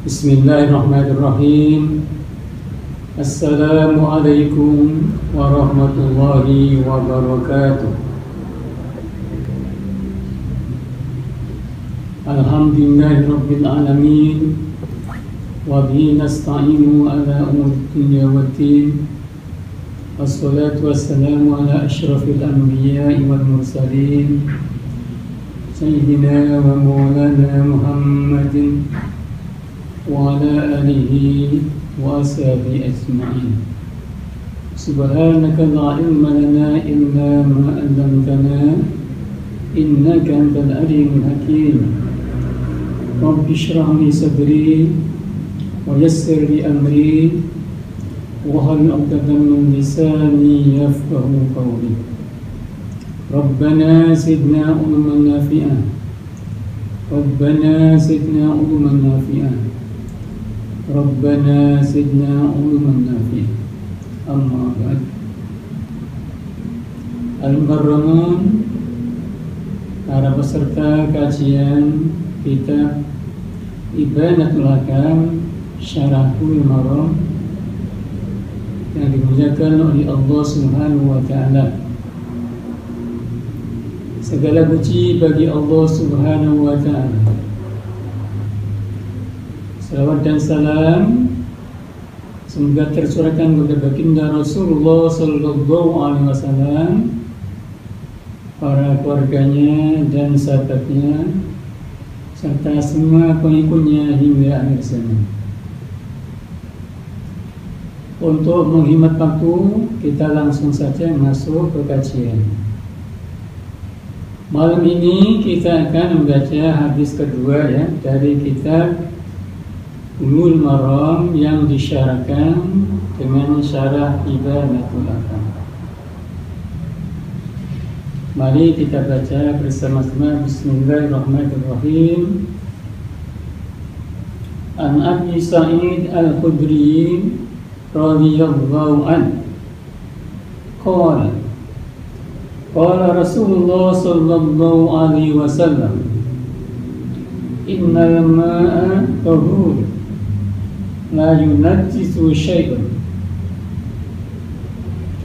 Bismillahirrahmanirrahim. Assalamualaikum warahmatullahi wabarakatuh. Alhamdulillahirabbil alamin. Wa bihi nasta'inu ala umuri dunya waddin. Wassalatu wassalamu ala asyrafil anbiya'i wal mursalin Sayyidina wa maulana Muhammadin wa ala alihi wa ashabihi ajma'in. Subhanaka la ilma lana illa ma 'allamtana innaka antal alimul hakim. Rabbi shrah li sadri wa yassir li amri wahlul 'uqdatam min lisani yafqahu qawli. Rabbana zidna ilman nafi'an. Rabbana zidna ilman nafi'an. Rabbana zidna ilman nafi'an. Amma ba'd. Al-Mukarramun, para peserta kajian kitab Ibanatul Ahkam Syarahul Maram yang dimuliakan oleh Allah Subhanahu wa taala. Segala puji bagi Allah Subhanahu wa taala. Salawat dan salam semoga tercurahkan kepada baginda Rasulullah sallallahu alaihi wasallam, para keluarganya dan sahabatnya, serta semua pengikutnya hingga akhir zaman. Untuk menghemat waktu, kita langsung saja masuk ke kajian. Malam ini kita akan membaca hadis kedua ya dari kitab Bulughul Maram yang disyarahkan dengan syarah Ibanatul Ahkam. Mari kita baca bersama-sama. Bismillahirrahmanirrahim. An Abi Sa'id Al-Khudri radhiyallahu anhu qala qala Rasulullah sallallahu alaihi wasallam innal ma'a tahur la yunajjisu syai'un.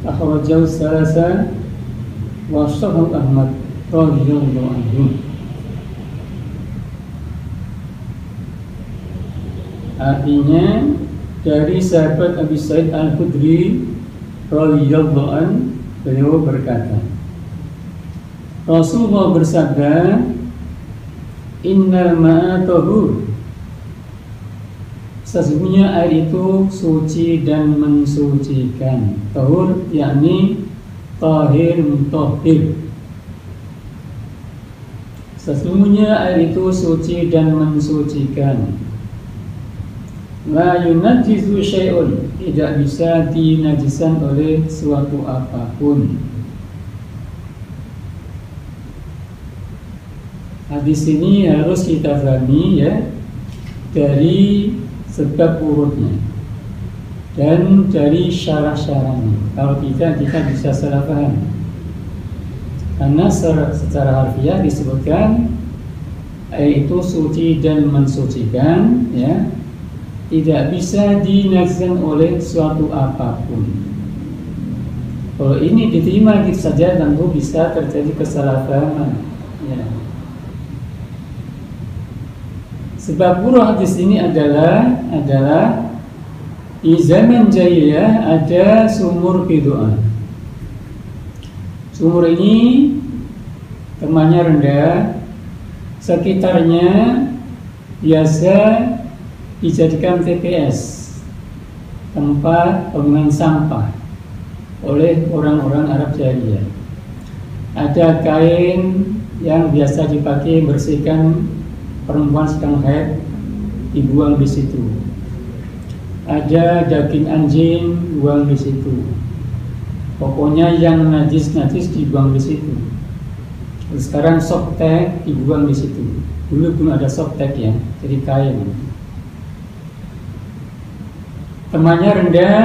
Akhrajahu salasa wa sahih Ahmad radhiyallahu anhu. Artinya dari sahabat Abi Sa'id Al-Khudri radhiyallahu anhu, beliau berkata, Rasulullah bersabda, innal ma'a tahur, sesungguhnya air itu suci dan mensucikan. Tahur yakni tahir mutahhir. Sesungguhnya air itu suci dan mensucikan. La yunajjisu syai'un, tidak bisa dinajiskan oleh suatu apapun. Hadis ini harus kita pahami ya dari sebab urutnya dan dari syarah-syarahnya. Kalau tidak, kita bisa salah paham. Karena secara harfiah disebutkan air itu suci dan mensucikan ya, tidak bisa dinajiskan oleh suatu apapun. Kalau ini diterima gitu saja, tentu bisa terjadi kesalahpahaman ya. Sebab urut hadis ini adalah di zaman jahiliyah ada sumur Qidu'an. Sumur ini temannya rendah, sekitarnya biasa dijadikan TPS, tempat pembuangan sampah oleh orang-orang Arab jahiliyah. Ada kain yang biasa dipakai bersihkan perempuan sedang haid, dibuang di situ. Ada daging anjing, buang di situ. Pokoknya yang najis dibuang di situ. Sekarang softtek dibuang di situ. Dulu belum ada softtek ya, jadi kain. Temannya rendah,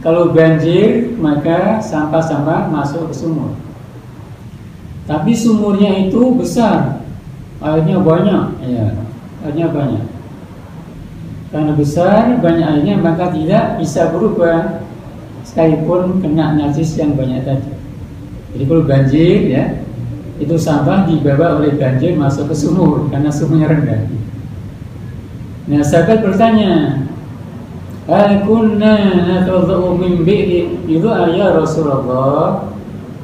kalau banjir maka sampah-sampah masuk ke sumur. Tapi sumurnya itu besar, airnya banyak, ya, airnya banyak. Karena besar, banyak airnya, maka tidak bisa berubah sekalipun kena najis yang banyak tadi. Jadi kalau banjir ya, itu sampah dibawa oleh banjir masuk ke sumur karena sumurnya rendah. Nah, sahabat bertanya, "Hal kunna natadhu min bi'ri bid'a ya Rasulullah?"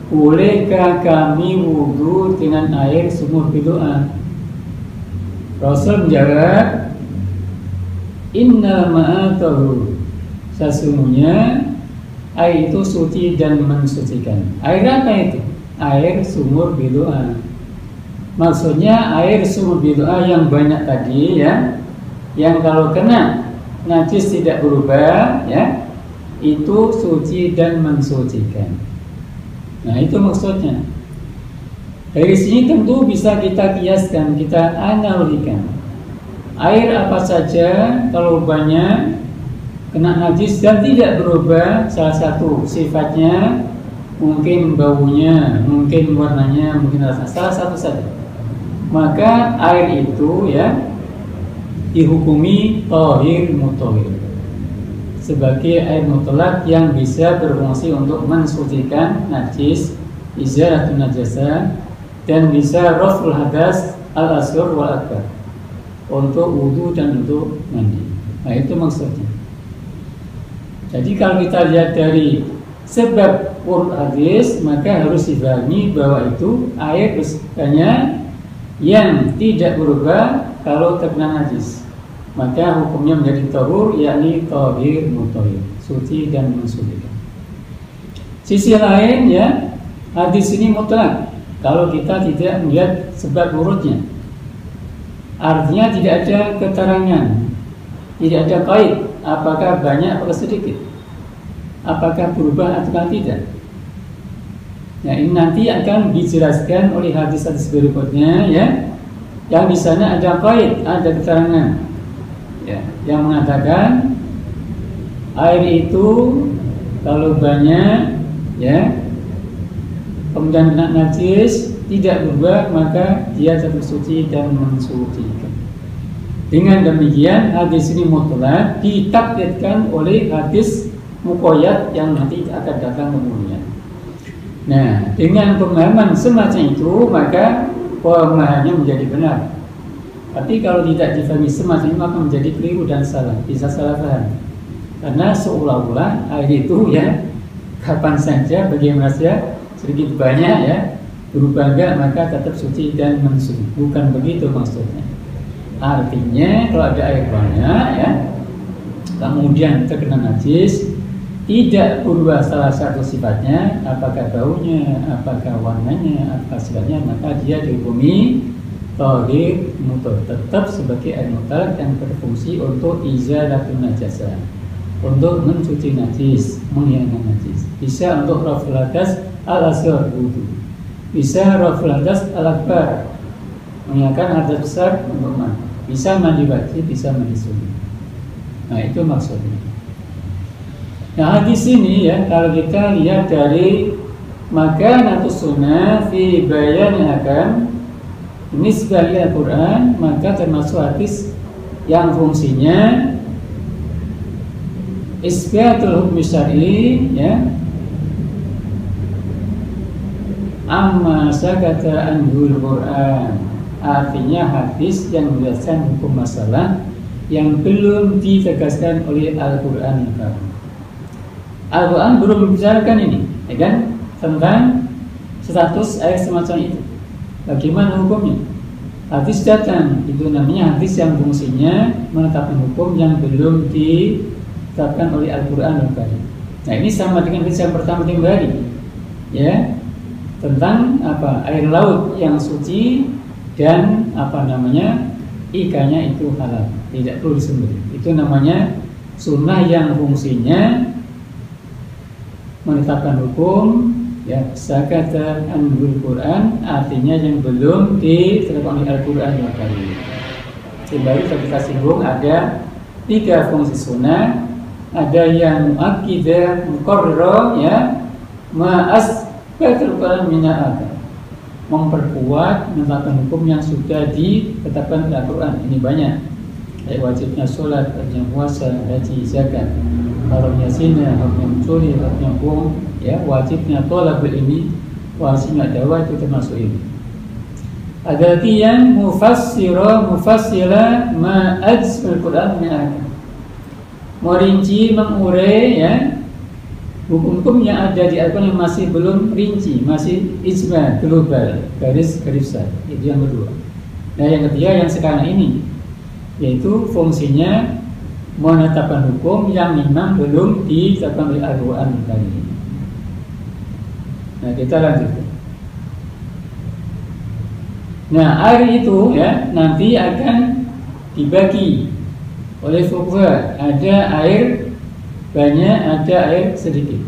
Bolehkah kami wudu dengan air sumur bid'a? Rasul menjawab, "Inna ma'atahu." Sesungguhnya air itu suci dan mensucikan. Air apa itu? Air sumur bid'a. Maksudnya air sumur bid'a yang banyak tadi ya, yang kalau kena najis tidak berubah ya, itu suci dan mensucikan. Nah, itu maksudnya. Dari sini tentu bisa kita kiaskan, kita analogikan. Air apa saja kalau banyak kena najis dan tidak berubah salah satu sifatnya, mungkin baunya, mungkin warnanya, mungkin rasanya, salah satu saja, maka air itu ya dihukumi thahir mutahhir, sebagai air mutlak yang bisa berfungsi untuk mensucikan najis, izalatun najasa, dan bisa raf'ul hadas al-asghar wal akbar, untuk wudu dan untuk mandi. Nah, itu maksudnya. Jadi kalau kita lihat dari sebab urut hadis, maka harus dipahami bahwa itu air banyak yang tidak berubah kalau terkena najis, maka hukumnya menjadi tahur, yakni thahir mutahhir, suci dan mensucikan. Sisi lain ya, hadis ini mutlak kalau kita tidak melihat sebab urutnya. Artinya tidak ada keterangan, tidak ada kait apakah banyak atau sedikit, apakah berubah atau tidak. Nah, ini nanti akan dijelaskan oleh hadis-hadis berikutnya ya, yang di sana ada kait, ada keterangan ya, yang mengatakan air itu kalau banyak ya, kemudian kena najis tidak berubah, maka dia tetap suci dan mensucikan. Dengan demikian hadis ini mutlak ditaklidkan oleh hadis muqayyad yang nanti akan datang kemudian. Nah, dengan pemahaman semacam itu maka pemahamannya menjadi benar. Tapi kalau tidak difahami semacam ini maka menjadi keliru dan salah, bisa salah paham. Karena seolah-olah air itu ya kapan saja, bagaimana saja, sedikit banyak ya, berubah enggak maka tetap suci dan mensuci. Bukan begitu maksudnya. Artinya kalau ada air banyak ya, kemudian terkena najis, tidak berubah salah satu sifatnya, apakah baunya, apakah warnanya, apakah sifatnya, maka dia dihukumi thahir mutahhir, tetap sebagai air mutlak yang berfungsi untuk izalatun najasa, untuk mencuci najis, menghilangkan najis. Bisa untuk raf'ul hadas al-asghar wudu, bisa raf'ul hadas al-akbar, menghilangkan hadas besar untuk mandi, bisa mandi wajib, bisa mandi sunnah. Nah, itu maksudnya. Nah, hadis ini ya, kalau kita lihat dari makanatus sunnah fi bayani akan ini sebagai Al-Quran, maka termasuk hadis yang fungsinya isbatul hukmi syar'i ya, amma sakata anhul Quran, artinya hadis yang menjelaskan hukum masalah yang belum ditegaskan oleh Al-Quran yang baru. Al-Quran belum membicarakan ini ya kan, tentang status air semacam itu, bagaimana hukumnya. Hadis datang, itu namanya hadis yang fungsinya menetapkan hukum yang belum ditetapkan oleh Al-Quran yang baru. Nah, ini sama dengan hadis yang pertama tadi ya, tentang apa, air laut yang suci dan apa namanya, ikannya itu halal, tidak perlu disembelih. Itu namanya sunnah yang fungsinya menetapkan hukum ya, sakata anhul Quran, artinya yang belum ditetapkan oleh Al-Quran yang baru. Baru kita singgung ada 3 fungsi sunnah, ada yang muakkidah muqarrarah ya, ma'as batul Quran mina'aka, memperkuat menetapkan hukum yang sudah ditetapkan oleh Al-Quran. Ini banyak. kayak wajibnya sholat, wajibnya puasa, haji, zakat, haramnya zina, haramnya mencuri, haramnya bohong, ya, wajibnya thalabul ilmi, wajibnya dakwah, itu termasuk ini. Ada lagi yang mufassila ma ajmal Quran min ahkam, merinci, mengurai, ya, hukum-hukum yang ada di Al-Quran yang masih belum rinci, masih ijma, global, garis besar. Itu yang kedua. Nah, yang ketiga yang sekarang ini, yaitu fungsinya menetapkan hukum yang memang belum ditetapkan oleh Al-Quran tadi. Nah, kita lanjutkan. Nah, air itu, ya, nanti akan dibagi oleh fuqaha. Ada air banyak, ada air sedikit.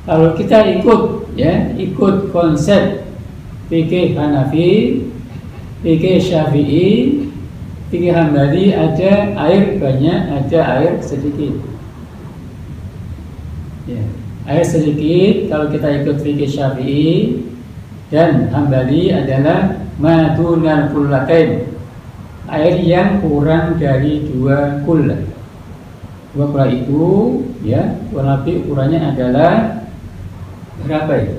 Kalau kita ikut, ya, ikut konsep fikih Hanafi, fikih Syafi'i, fikih Hambali, ada air banyak, ada air sedikit. Ya, air sedikit kalau kita ikut fikih Syafi'i dan Hambali adalah madunal kullatain, air yang kurang dari 2 kullah. 2 kullah itu, ya, kurang lebih ukurannya adalah berapa itu?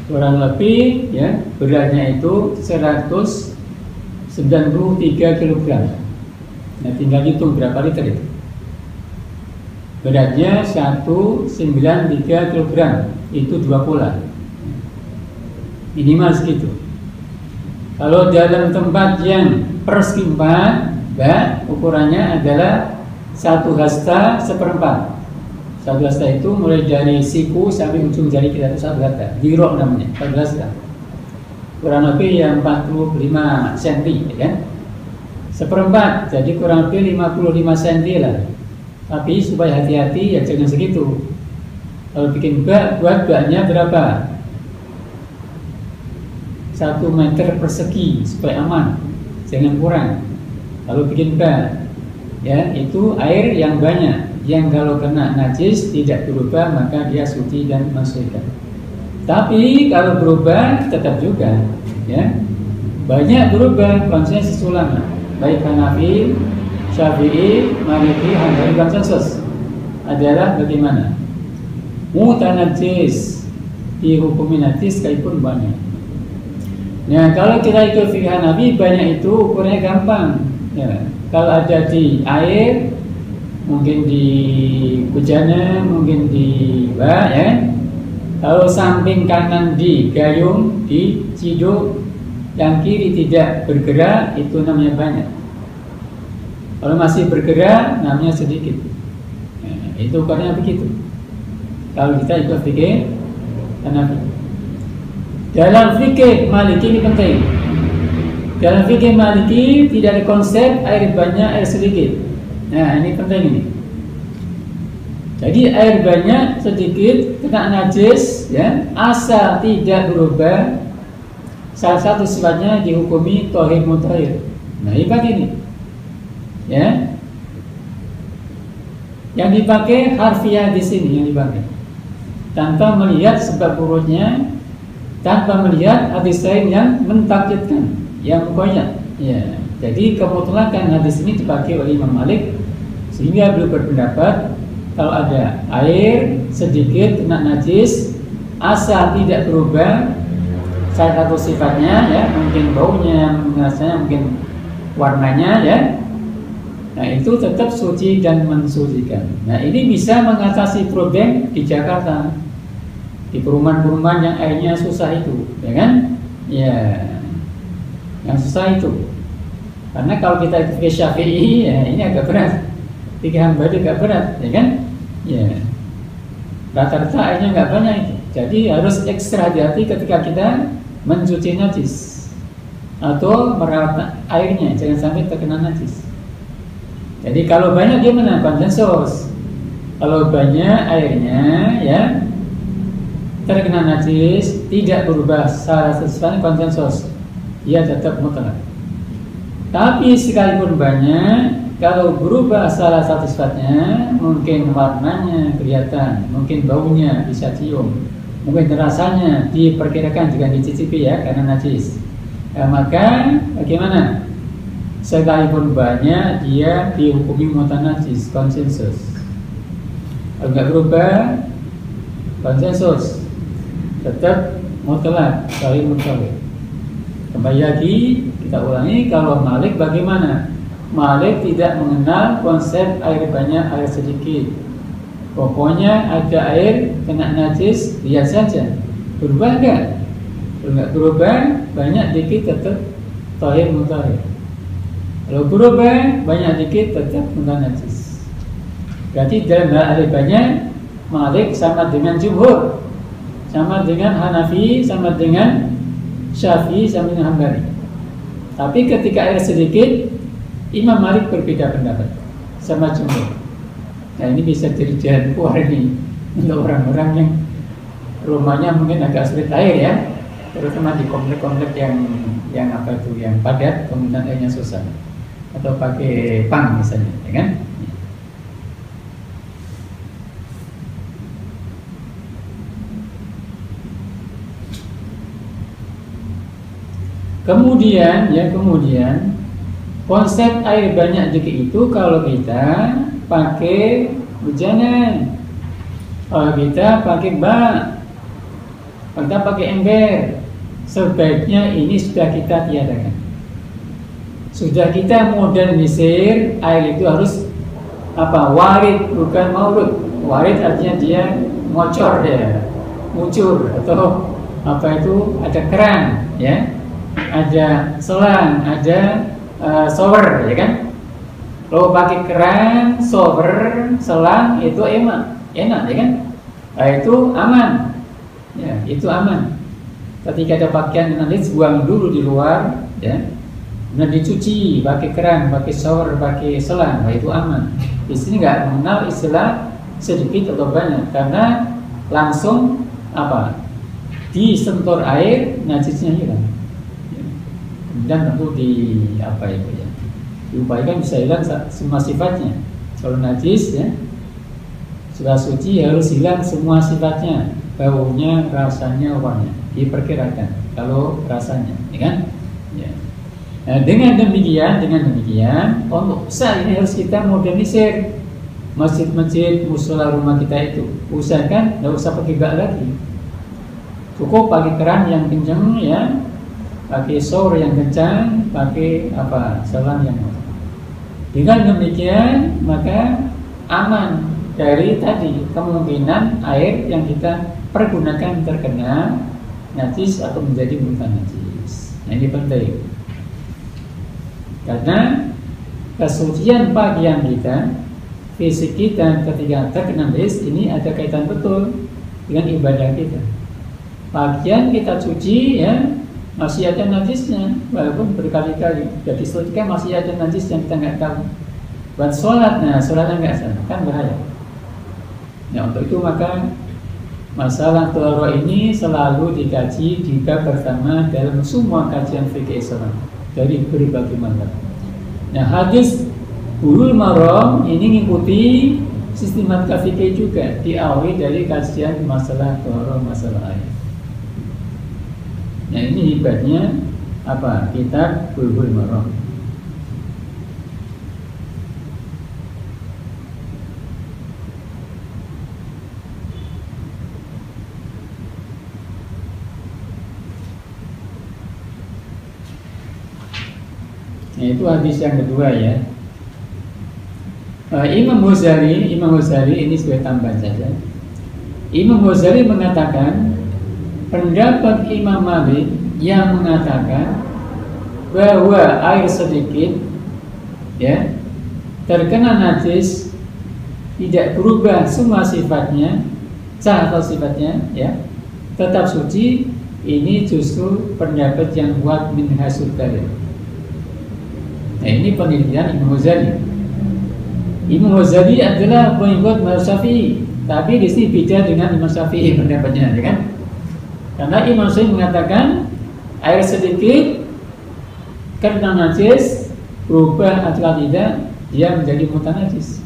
Kurang lebih, ya, beratnya itu 193 kg. Nah, tinggal hitung berapa liter itu. Beratnya 193 kg, itu 2 kullah. Minimal segitu. Kalau dalam tempat yang persegi 4, ukurannya adalah 1 hasta seperempat. 1 hasta itu mulai dari siku sampai ujung jari kita itu 1 hasta. Dirok namanya, 1 hasta. Kurang lebih yang 45 cm, ya kan? Seperempat, jadi kurang lebih 55 cm lah. Tapi supaya hati-hati, ya jangan segitu. Kalau bikin bak, buat baknya berapa? 1 meter persegi supaya aman, jangan kurang. Kalau bikin bak, ya, itu air yang banyak, yang kalau kena najis tidak berubah, maka dia suci dan mensucikan. Tapi kalau berubah tetap juga, ya, banyak berubah. Konsensus ulama baik Hanafi, Syafi'i, Maliki, Hambali, konsensus adalah bagaimana mutanajis dihukumi najis sekalipun banyak. Nah, kalau kita ikut fikih Hanafi, banyak itu ukurannya gampang, ya. Kalau ada di air, mungkin di bejana, mungkin di bak, ya. Kalau samping kanan di gayung, di ciduk, yang kiri tidak bergerak, itu namanya banyak. Kalau masih bergerak, namanya sedikit. Nah, itu ukurannya begitu. Kalau kita ikut fikih Hanafi. Dalam fikih Maliki ini penting. Dalam fikih Maliki tidak ada konsep air banyak, air sedikit. Nah, ini penting ini. Jadi air banyak, sedikit, kena najis, ya, asal tidak berubah, salah satu sifatnya dihukumi thahir mutahhir. Nah, ini pakai ini, ya. Yang dipakai harfiah di sini yang dipakai, tanpa melihat sebab urutnya, tanpa melihat hadis lain yang mentakyidkan, yang muqayyad, ya. Jadi kemutlakan hadis ini dipakai oleh Imam Malik, sehingga beliau berpendapat kalau ada air sedikit kena najis, asal tidak berubah salah satu sifatnya, ya, mungkin baunya, rasanya, mungkin warnanya, ya. Nah, itu tetap suci dan mensucikan. Nah, ini bisa mengatasi problem di Jakarta, di perumahan-perumahan yang airnya susah itu, ya kan? Ya, yang susah itu. Karena kalau kita itu fikih Syafi'i, ya, ini agak berat. Fikih Hambali agak berat, ya kan? Ya, rata-rata airnya nggak banyak itu. Jadi harus ekstra hati-hati ketika kita mencuci najis atau merawat airnya, jangan sampai terkena najis. Jadi kalau banyak dia mana? Konsensus. Kalau banyak airnya, ya, terkena najis, tidak berubah salah sesuatu, konsensus, ia tetap mutlak. Tapi sekalipun banyak, kalau berubah salah satu sifatnya, mungkin warnanya kelihatan, mungkin baunya bisa cium, mungkin rasanya diperkirakan jika dicicipi, ya, karena najis, ya, maka bagaimana? sekalipun banyak dia dihukumi mutanajis, konsensus. Kalau nggak berubah konsensus, tetap mutlak, saling mutlak. Kembali lagi kita ulangi, kalau Malik bagaimana? Malik tidak mengenal konsep air banyak, air sedikit. Pokoknya ada air kena najis, lihat saja. Berubah enggak? Kalau enggak berubah, banyak dikit tetap tahir mutahhir. Kalau berubah, banyak dikit tetap najis. Berarti dalam hal air banyak, Malik sama dengan jumhur, sama dengan Hanafi, sama dengan Syafi'i, sama dengan Hambali. Tapi ketika air sedikit, Imam Malik berbeda pendapat sama jumhur. Nah ini bisa jadi jalan keluar ini untuk orang-orang yang rumahnya mungkin agak sulit air ya, terutama di komplek-komplek yang apa itu, yang padat, kemudian airnya susah, atau pakai pang misalnya, ya kan? Kemudian konsep air banyak dikit itu kalau kita pakai hujanan, kalau kita pakai bak, kita pakai ember, sebaiknya ini sudah kita tiadakan. Sudah kita modernisir, air itu harus apa? Warid, bukan maurud. Warid artinya dia ngocor ya, ngucur, atau apa itu, ada keran ya, ada selang, ada shower, ya kan? Kalau pakai keran, shower, selang itu enak, ya kan? Nah, itu aman, ya, itu aman. Ketika ada pakaian yang najis, buang dulu di luar, ya. Nah dicuci, pakai keran, pakai shower, pakai selang, nah, itu aman. Di sini nggak mengenal istilah sedikit atau banyak, karena langsung apa? Disentuh air, najisnya hilang. Dan tentu diupayakan bisa hilang semua sifatnya. Kalau najis ya, sudah suci harus hilang semua sifatnya, baunya, rasanya, warnanya. Diperkirakan kalau rasanya, ya kan? Ya. Nah, dengan demikian, untuk usaha ini harus kita modernisir masjid-masjid, musola rumah kita itu. Usahakan nggak usah pakai bak lagi, cukup pakai keran yang kencang ya. Pakai shower yang kencang, pakai apa, selang yang kencang. Dengan demikian maka aman dari tadi kemungkinan air yang kita pergunakan terkena najis atau menjadi najis. Nah ini penting, karena kesucian pakaian kita, fisik kita ketika terkena najis ini ada kaitan betul dengan ibadah kita. Pakaian kita cuci ya, masih ada najisnya, walaupun berkali-kali sudah disucikan masih ada najis yang kita nggak tahu. Buat sholat, nah sholatnya nggak sah, kan bahaya. Nah untuk itu maka masalah thaharah ini selalu dikaji di bab pertama dalam semua kajian fikih Islam dari berbagai mazhab. Nah hadis Bulughul Maram ini mengikuti sistematika fikih juga, diawali dari kajian masalah thaharah, masalah air. Nah ini hebatnya apa? Kitab Bulughul Maram. Nah itu hadis yang kedua ya. Imam Ghazali ini sebagai tambahan saja. Imam Ghazali mengatakan pendapat Imam Malik yang mengatakan bahwa air sedikit ya terkena najis tidak berubah semua sifatnya, sah atau sifatnya ya, tetap suci, ini justru pendapat yang kuat min hasul dalil. Nah ini penelitian Imam Ghazali. Imam Ghazali adalah pengikut mazhab Syafi'i, tapi di sini beda dengan Imam Syafi'i pendapatnya, ya kan? Karena Imam Syafi'i mengatakan air sedikit karena najis berubah atau tidak, dia menjadi mutanajis.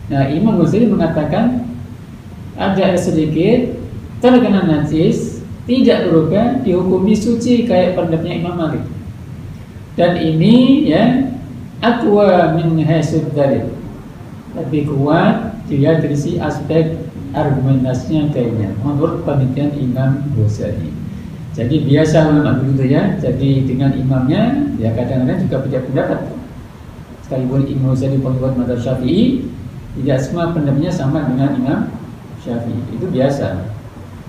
Nah Imam Ghazali mengatakan ada air sedikit terkena najis tidak berubah, dihukumi suci kayak pendapatnya Imam Malik. Dan ini ya aqwa min haitsu dalil, lebih kuat dia dari si aspek argumentasinya kayaknya menurut penelitian Imam Ghazali. Jadi biasa ulama begitu ya. Jadi dengan imamnya ya kadang-kadang juga beda pendapat. Sekalipun Imam Ghazali pengikut mazhab Syafi'i, tidak semua pendapatnya sama dengan Imam Syafi'i. Itu biasa.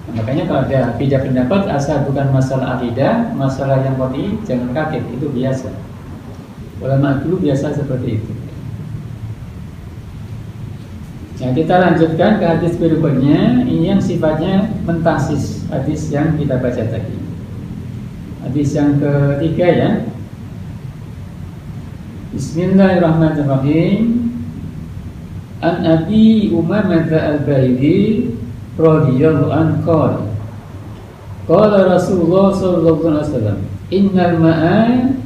Nah, makanya kalau ada beda pendapat asal bukan masalah akidah, masalah yang murni, jangan kaget, itu biasa. Ulama dulu biasa seperti itu. Nah, kita lanjutkan ke hadis berikutnya. Ini yang sifatnya mentasis, hadis yang kita baca tadi. Hadis yang ketiga ya. Bismillahirrahmanirrahim. An Abi Umamah al-Bahili radhiyallahu anhu qala Rasulullah sallallahu alaihi wasallam, innal ma'a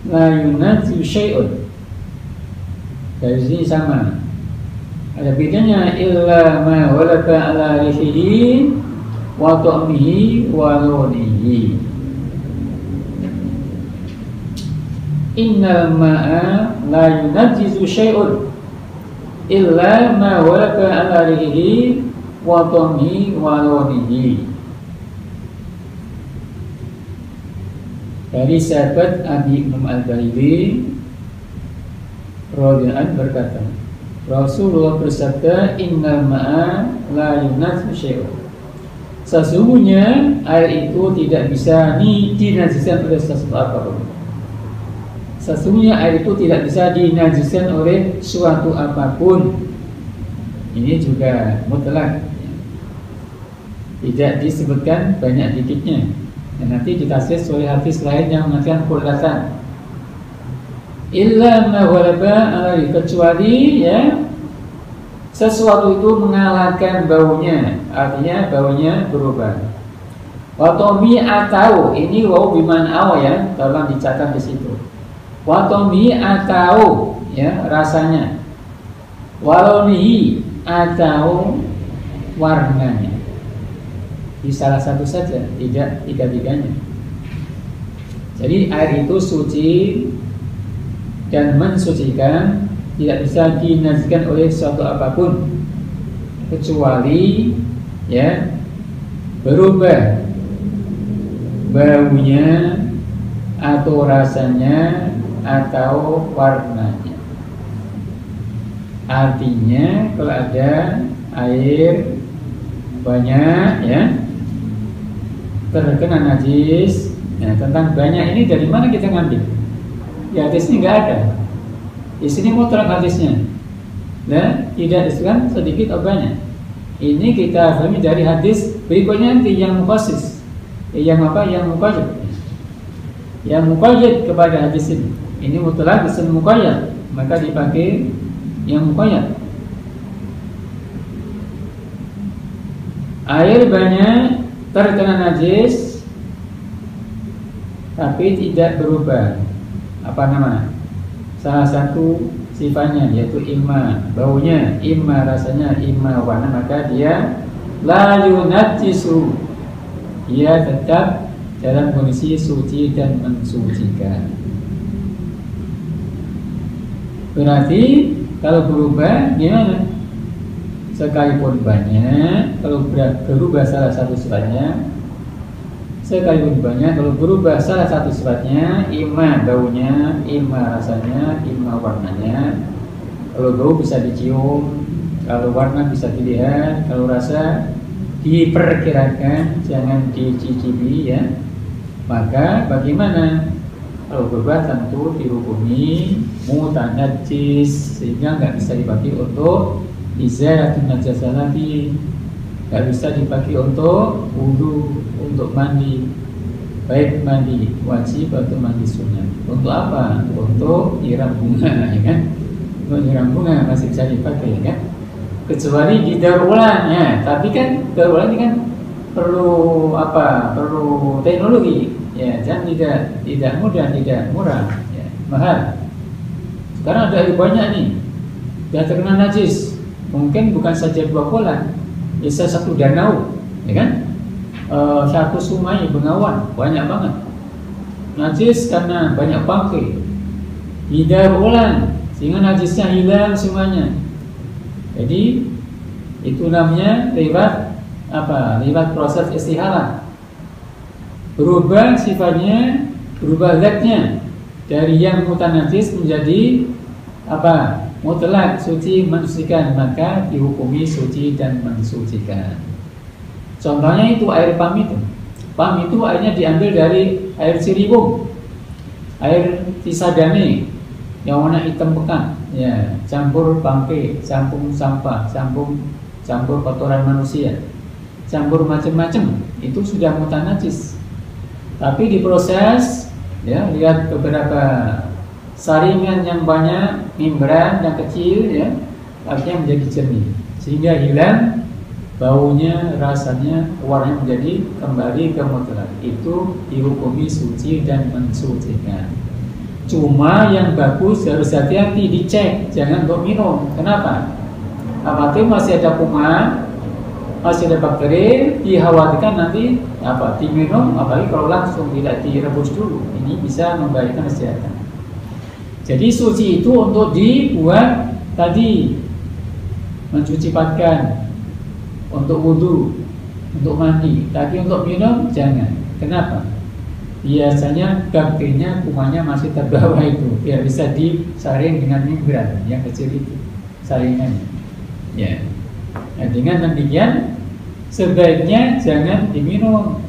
la yunazzu syai'un. Dari sini sama. Ada bedanya illa ma walaka ala rihihi wa ta'mihi wa lawnihi. Innal ma'a la yunajjizu syai'un illa ma walaka ala rihihi wa ta'mihi wa lawnihi. Dari sahabat Abi Umam al-Bahili radhiyallahu anhu berkata, Rasulullah bersabda, innal ma'a la yunazzu syai'un. Sesungguhnya air itu tidak bisa dinajiskan oleh sesuatu apapun. Sesungguhnya air itu tidak bisa dinajiskan oleh suatu apapun. Ini juga mutlak, tidak disebutkan banyak dikitnya. Dan nanti dikasih oleh hadis lain yang mengatakan kullatan illa ma walaba alai, kecuali ya sesuatu itu mengalahkan baunya, artinya baunya berubah. Watomi atau, ini waw biman aw ya, tolong dicatat di situ. Watomi atau ya rasanya, walonihi atau warnanya. Di salah satu saja, tidak tiga-tiganya. Jadi air itu suci dan mensucikan, tidak bisa dinajiskan oleh suatu apapun kecuali ya berubah baunya atau rasanya atau warnanya. Artinya kalau ada air banyak ya terkena najis. Nah, tentang banyak ini dari mana kita ngambil? Ya, hadisnya nggak ada. Di sini mutlak hadisnya. Dan tidak disebutkan sedikit atau banyak. Ini kita pahami dari hadis berikutnya nanti yang mukhasis. Yang apa? Yang muqayyad. Yang muqayyad kepada hadis ini. Ini mutlak, di sini muqayyad, maka dipakai yang muqayyad. Air banyak terkena najis tapi tidak berubah apa nama? Salah satu sifatnya yaitu imma baunya, imma rasanya, imma warna, maka dia la yunajjisu, dia tetap dalam kondisi suci dan mensucikan. Berarti kalau berubah gimana? Sekalipun banyak, kalau berubah salah satu sifatnya, sekalipun banyak, kalau berubah salah satu sifatnya, imma baunya, imma rasanya, imma warnanya. Kalau bau bisa dicium, kalau warna bisa dilihat, kalau rasa diperkirakan, jangan dicicipi ya. Maka bagaimana? Kalau berubah tentu dihukumi mutanajjis, sehingga nggak bisa dipakai untuk izalatun najasati, nggak bisa dipakai untuk wudu, untuk mandi, baik mandi wajib atau mandi sunnah. Untuk apa? Untuk nyiram bunga, ya kan? Untuk nyiram bunga masih bisa dipakai, ya kan? Kecuali di darurat, ya. Tapi kan darurat ini kan perlu apa? Perlu teknologi, ya. Dan tidak mudah, tidak murah, ya. Mahal. Sekarang ada air banyak nih, sudah terkena najis. Mungkin bukan saja 2 kolam, bisa 1 danau, ya kan? 1 sungai, bengawan, banyak banget. najis karena banyak pakai, tidak ulang sehingga najisnya hilang semuanya. Jadi itu namanya lewat apa? Lewat proses istihalah, berubah sifatnya, berubah zatnya dari yang mutanajis menjadi apa? Mutlak, suci, mensucikan, maka dihukumi suci dan mensucikan. Contohnya itu air pam itu. Pam itu airnya diambil dari air Ciliwung, air Cisadane yang warna hitam pekat, ya, campur bangkai, campur sampah, campur kotoran manusia, campur macam-macam, itu sudah mutanajis. Tapi diproses, ya, lihat beberapa saringan yang banyak, membran yang kecil, ya, akhirnya menjadi jernih, sehingga hilang baunya, rasanya, warnanya menjadi kembali ke mutlak. Itu dihukumi suci dan mensucikan. Cuma yang bagus harus hati-hati, dicek, jangan untuk minum. Kenapa? Apalagi masih ada kuman, masih ada bakteri, dikhawatirkan nanti apa? Diminum, apalagi kalau langsung tidak direbus dulu, ini bisa membahayakan kesehatan. Jadi suci itu untuk dibuat tadi, mencuci pakaian, untuk wudhu, untuk mandi. Tapi untuk minum jangan. Kenapa? Biasanya bakterinya, kumannya masih terbawa itu, biar bisa disaring dengan membran yang kecil itu, saringannya. Ya. Nah, dengan demikian sebaiknya jangan diminum,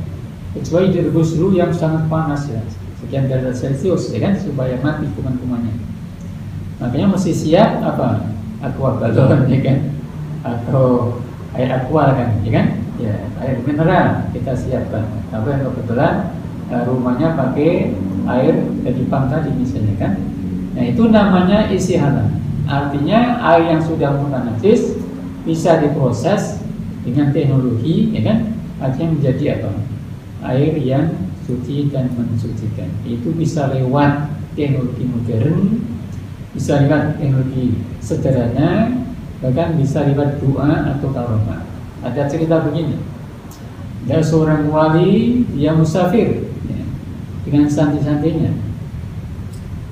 kecuali direbus dulu yang sangat panas, ya, sekian derajat Celcius, ya kan, supaya mati kuman-kumannya. Makanya mesti siap apa? Aqua galon, ya kan, atau air aqua kan, ya kan, ya, air mineral kita siapkan. Tapi kebetulan rumahnya pakai air dari pam tadi misalnya kan. Nah, itu namanya istihalah. Artinya air yang sudah mutanajis bisa diproses dengan teknologi, ya kan, artinya menjadi apa? Air yang suci dan mensucikan. Itu bisa lewat teknologi modern, bisa lewat teknologi sederhana, bahkan bisa lewat doa atau karomah. Ada cerita begini, ada seorang wali yang musafir, ya, dengan santri-santrinya.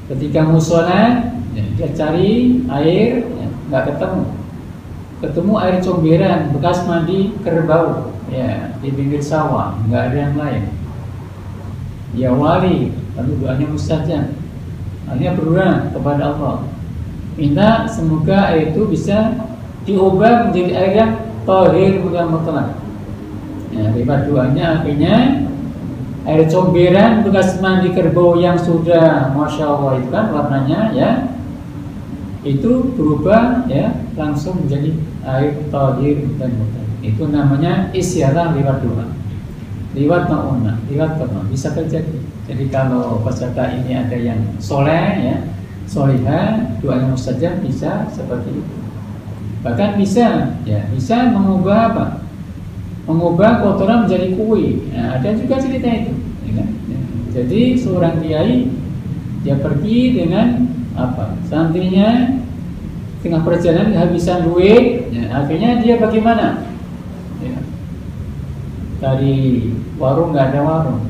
Ketika mau sholat, ya, dia cari air, ya, nggak ketemu air comberan bekas mandi kerbau, ya, di pinggir sawah, nggak ada yang lain. Ya wali, lalu doanya mustajab. Akhirnya berdoa kepada Allah, minta semoga air itu bisa diubah menjadi air yang thahir mutlak. Ya, lewat doanya akhirnya air comberan bekas mandi kerbau yang sudah masya Allah itu kan warnanya, ya, itu berubah, ya, langsung menjadi air thahir dan mutlak. Itu namanya istihalah lewat doa, lewat ma'unah, lewat karomah, bisa terjadi. Jadi kalau peserta ini ada yang soleh, ya, solihah, doanya mustajab, bisa seperti itu. Bahkan bisa, ya, bisa mengubah apa? Mengubah kotoran menjadi kue. Nah, ada juga cerita itu, ya kan? Jadi seorang kiai dia pergi dengan apa? Santrinya tengah perjalanan kehabisan duit, ya, akhirnya dia bagaimana? Ya, dari warung nggak ada warung,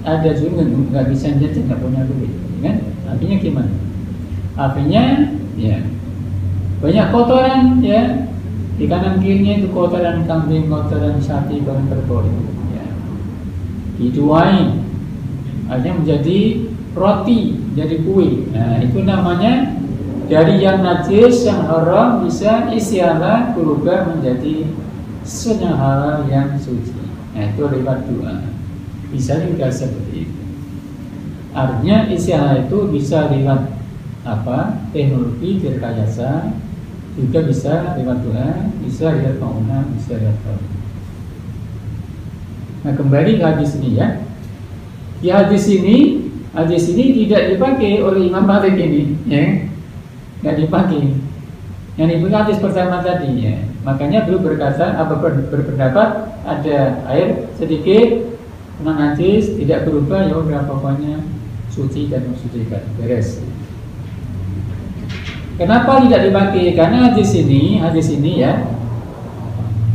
ada juga nggak bisa jajan, nggak punya duit, ya kan? Akhirnya gimana? Akhirnya, ya, banyak kotoran, ya, di kanan kirinya itu kotoran kambing, kotoran sapi, kotoran kerbau, ya, diduain, akhirnya menjadi roti, jadi kue. Nah, itu namanya dari yang najis, yang haram bisa istihalah berubah menjadi sesuatu yang halal, yang suci. Nah, itu lewat doa. Bisa juga seperti itu. Artinya istihalah itu bisa lewat apa? Teknologi direkayasa, juga bisa lewat doa, bisa lewat ma'unah, bisa lewat karomah. Nah, kembali ke hadis ini, ya. Di hadis ini tidak dipakai oleh Imam Malik ini, ya, nggak dipakai. Yang dipakai hadis pertama tadi, ya. Makanya beliau berkata, berpendapat ada air sedikit najis tidak berubah, ya udah pokoknya suci dan mensucikan, beres. Kenapa tidak dipakai? Karena hadis ini, ya,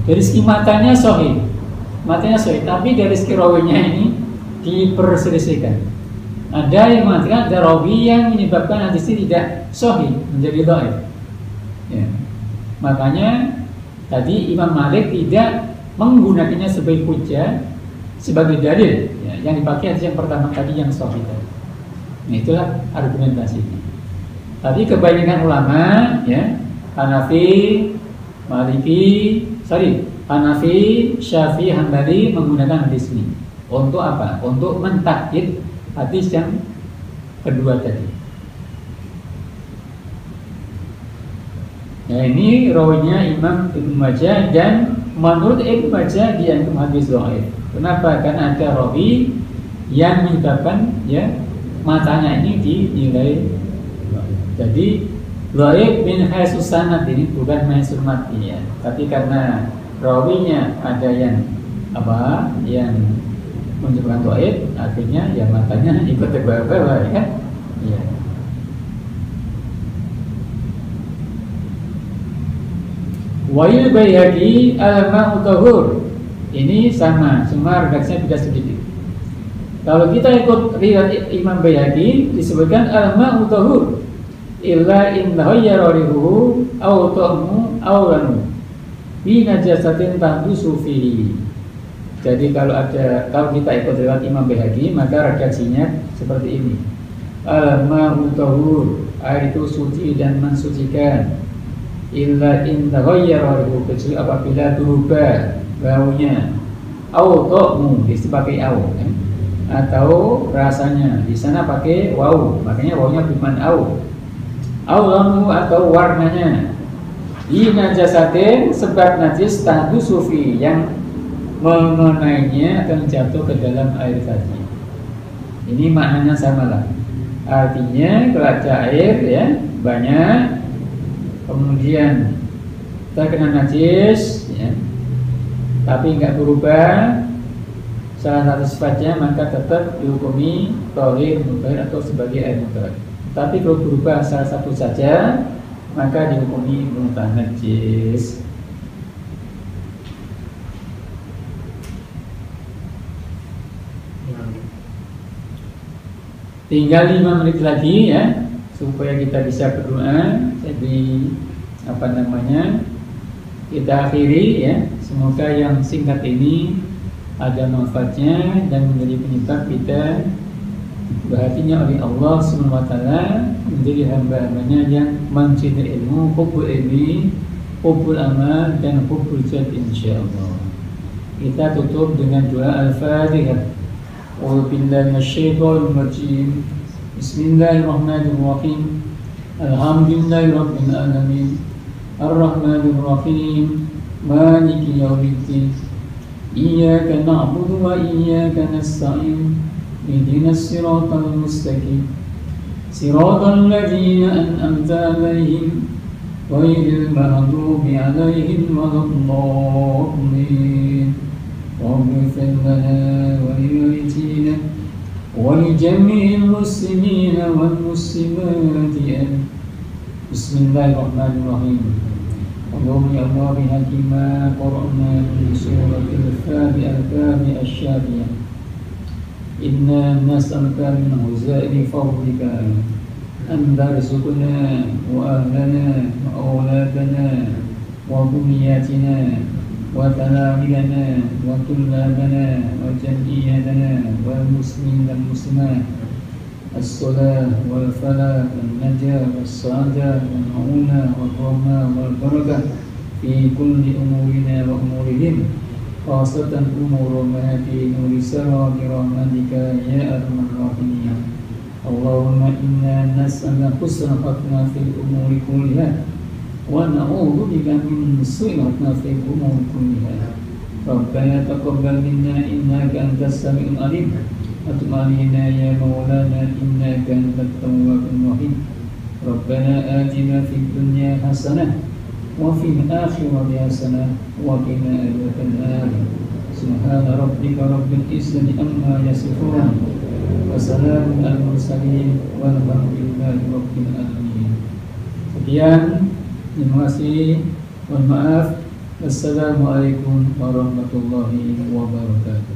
dari segi matanya sahih, tapi dari segi rawinya ini diperselisihkan. Ada yang mengatakan ada rawi yang menyebabkan hadis ini tidak sahih, menjadi dhaif. Ya. Makanya tadi Imam Malik tidak menggunakannya sebagai hujjah, sebagai dalil. Ya. Yang dipakai hadis yang pertama tadi yang sahih tadi. Nah, itulah argumentasinya. Tapi kebanyakan ulama, ya, Hanafi, Syafi'i, Hambali menggunakan hadis ini. Untuk apa? Untuk mentakkid hadis yang kedua tadi. Nah, ini rawinya Imam Ibnu Majah, dan menurut Ibnu Majah dia hadis dhaif. Kenapa? Karena ada rawi yang menyebabkan, ya, matanya ini dinilai dhaif. Jadi dhaif min haitsu sanad ini bukan haitsu matni, ya. Tapi karena rawinya ada yang yang menyebabkan dhaif, akhirnya ya matanya ikut terbawa-bawa, ya. Iya. Wa'il Baihaqi al-ma'u tahur. Ini sama, cuma redaksinya beda sedikit. Kalau kita ikut riwayat Imam Baihaqi disebutkan al-ma'u tahur illa in taghayyara rihuhu aw ta'mu aw lanu bi najasatin tahdusu fihi. Jadi kalau kita ikut riwayat Imam Baihaqi, maka redaksinya seperti ini. Al-ma'u tahur, air itu suci dan mensucikan. Illa in taghayyara rihuhu, kecuali apabila berubah baunya. Aw ta'mu dipakai aw, kan? Atau rasanya, di sana pakai waw, makanya wawnya bukan aw. Aulanu atau warnanya. Di najasatin, sebab najis tahdu sufi yang mengenainya akan jatuh ke dalam air tadi. Ini maknanya sama lah. Artinya kalau ada air, ya, banyak, kemudian terkena najis, ya, tapi nggak berubah salah satu sifatnya, maka tetap dihukumi thahir, mutahhir atau sebagai air mutahhir. Tapi kalau berubah salah satu saja, maka dihukumi mutanajjis. Tinggal 5 menit lagi, ya, supaya kita bisa berdoa. Jadi kita akhiri, ya. Semoga yang singkat ini ada manfaatnya dan menjadi penyebab kita berhatinya oleh Allah SWT menjadi hamba-hambanya yang mencintai ilmu, hubbul ilmi, hubbul amal, dan hubbul jihad, insyaallah. Kita tutup dengan doa Al-Fatihah. A'udzu billahi minasyaitonir rajim. Bismillahirrahmanirrahim. Alhamdulillahirabbil alamin. Arrahmanir rahim. Maliki yaumiddin. Iyyaka na'budu wa iyyaka nasta'in. Ihdinas siratal mustaqim. Siratal ladzina an'amta 'alaihim ghairil maghdubi 'alaihim waladdallin. Waghfir lana wa liwalidayna wa li jami'il muslimina wal muslimati. Bismillahirrahmanirrahim. Allahumma ya Allah bihaqi ma qara'na min suratil Fatiha asy-Syafiyah. Inna nas'aluka min huzaili fadlika an tarzuqna wa ahlana wa awladana wa dhurriyyatina wa talamilana wa tullabana wa jam'iyyatana wal muslimin wal muslimat as-salah wal falah wal najah was sa'adah wal ma'unah wal rahmah wal barakah fi kulli umurina wa umurihim, khasatan umur ma fi nuri sirra bi rahmatika ya arhamar rahimin. Allahumma inna nas'aluka husnal khatimah fil umuri kulliha wa na'udzu bika min su'il khatimah fil umuri kulliha. Rabbana taqabbal minna innaka antas samiul alim wa tub 'alaina ya maulana innaka antat tawwabur rahim. Rabbana atina fid dunya hasanah wa fil akhirati hasanah wa qina adzabannar. Subhana rabbika rabbil izzati amma yasifun wa salamun alal mursalin walhamdulillahi rabbil alamin. Sekian, terima kasih, mohon maaf. Wassalamualaikum warahmatullahi wabarakatuh.